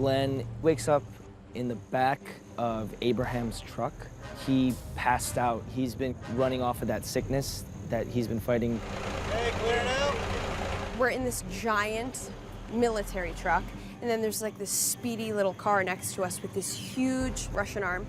Glenn wakes up in the back of Abraham's truck. He passed out. He's been running off of that sickness that he's been fighting. Hey, clear now? We're in this giant military truck, and then there's like this speedy little car next to us with this huge Russian arm.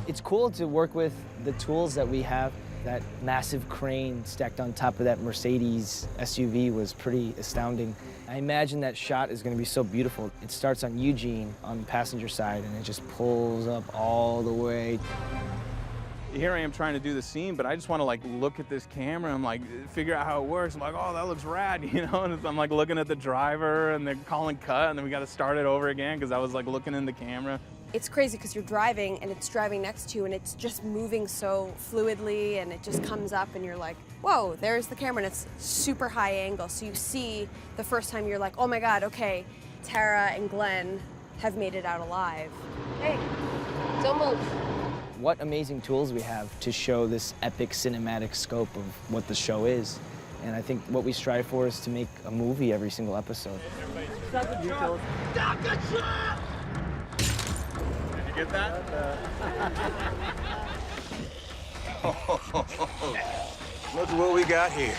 It's cool to work with the tools that we have. That massive crane stacked on top of that Mercedes SUV was pretty astounding. I imagine that shot is going to be so beautiful. It starts on Eugene on the passenger side, and it just pulls up all the way. Here I am trying to do the scene, but I just want to like look at this camera and like figure out how it works. I'm like, oh, that looks rad, you know? And I'm like looking at the driver, and they're calling cut, and then we got to start it over again because I was like looking in the camera. It's crazy because you're driving and it's driving next to you and it's just moving so fluidly, and it just comes up and you're like, whoa, there's the camera, and it's super high angle. So you see the first time, you're like, oh my God, okay, Tara and Glenn have made it out alive. Hey, don't move. What amazing tools we have to show this epic cinematic scope of what the show is. And I think what we strive for is to make a movie every single episode. Stop the truck! Stop the truck! Get that? Look at what we got here.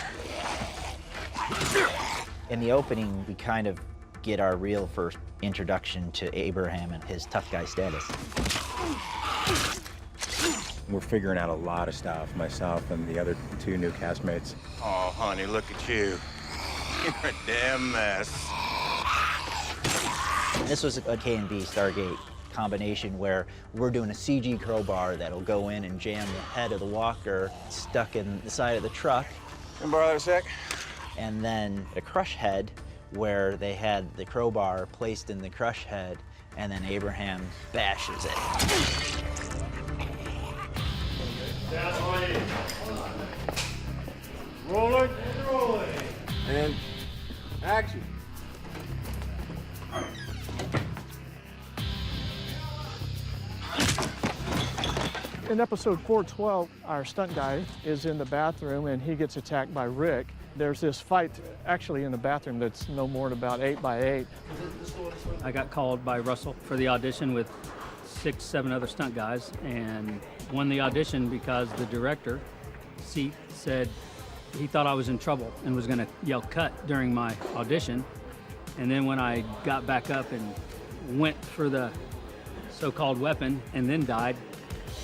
In the opening, we kind of get our real first introduction to Abraham and his tough guy status. We're figuring out a lot of stuff, myself and the other two new castmates. Oh, honey, look at you. You're a damn mess. This was a K&B Stargate combination where we're doing a CG crowbar that'll go in and jam the head of the walker stuck in the side of the truck. Can I borrow that a sec? And then a crush head where they had the crowbar placed in the crush head, and then Abraham bashes it. Rolling, rolling. And action. In episode 412, our stunt guy is in the bathroom and he gets attacked by Rick. There's this fight actually in the bathroom that's no more than about 8 by 8. I got called by Russell for the audition with 6, 7 other stunt guys, and won the audition because the director, Seat, said he thought I was in trouble and was going to yell cut during my audition. And then when I got back up and went for the so-called weapon and then died,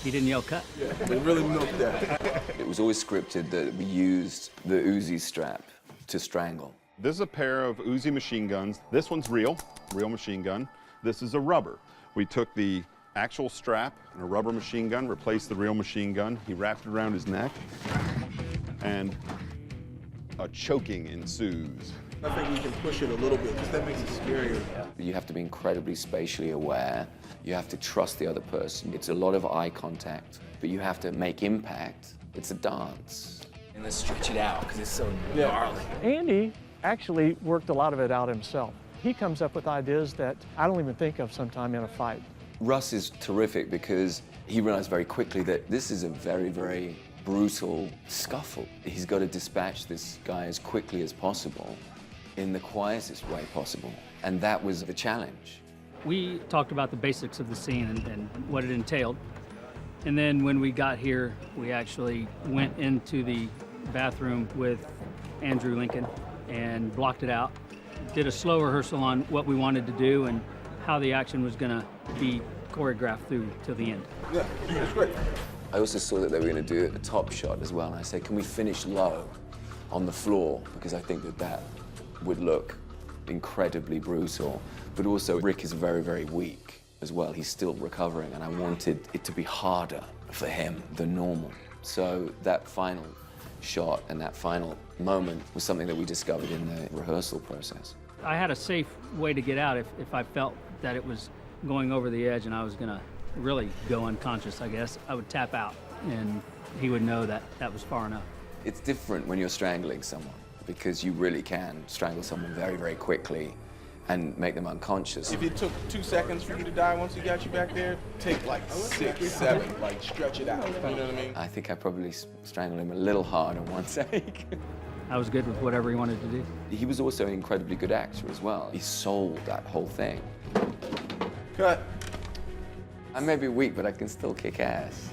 he didn't yell cut. We really milked that. It was always scripted that we used the Uzi strap to strangle. This is a pair of Uzi machine guns. This one's real machine gun. This is a rubber. We took the actual strap and a rubber machine gun, replaced the real machine gun. He wrapped it around his neck, and a choking ensues. I think we can push it a little bit because that makes it scarier. You have to be incredibly spatially aware. You have to trust the other person. It's a lot of eye contact, but you have to make impact. It's a dance. And let's stretch it out because it's so gnarly. Andy actually worked a lot of it out himself. He comes up with ideas that I don't even think of sometime in a fight. Russ is terrific because he realized very quickly that this is a very, very brutal scuffle. He's got to dispatch this guy as quickly as possible in the quietest way possible. And that was the challenge. We talked about the basics of the scene and what it entailed. And then when we got here, we actually went into the bathroom with Andrew Lincoln and blocked it out. Did a slow rehearsal on what we wanted to do and how the action was gonna be choreographed through till the end. Yeah, that's great. I also saw that they were going to do a top shot as well, and I said, can we finish low on the floor? Because I think that that would look incredibly brutal. But also, Rick is very, very weak as well. He's still recovering, and I wanted it to be harder for him than normal. So that final shot and that final moment was something that we discovered in the rehearsal process. I had a safe way to get out if I felt that it was going over the edge and I was gonna really go unconscious, I guess. I would tap out and he would know that that was far enough. It's different when you're strangling someone because you really can strangle someone very, very quickly and make them unconscious. If it took 2 seconds for you to die once he got you back there, take like 6, 7, like stretch it out. You know what I mean? I think I probably strangled him a little hard on one take. I was good with whatever he wanted to do. He was also an incredibly good actor as well. He sold that whole thing. Cut. I may be weak, but I can still kick ass.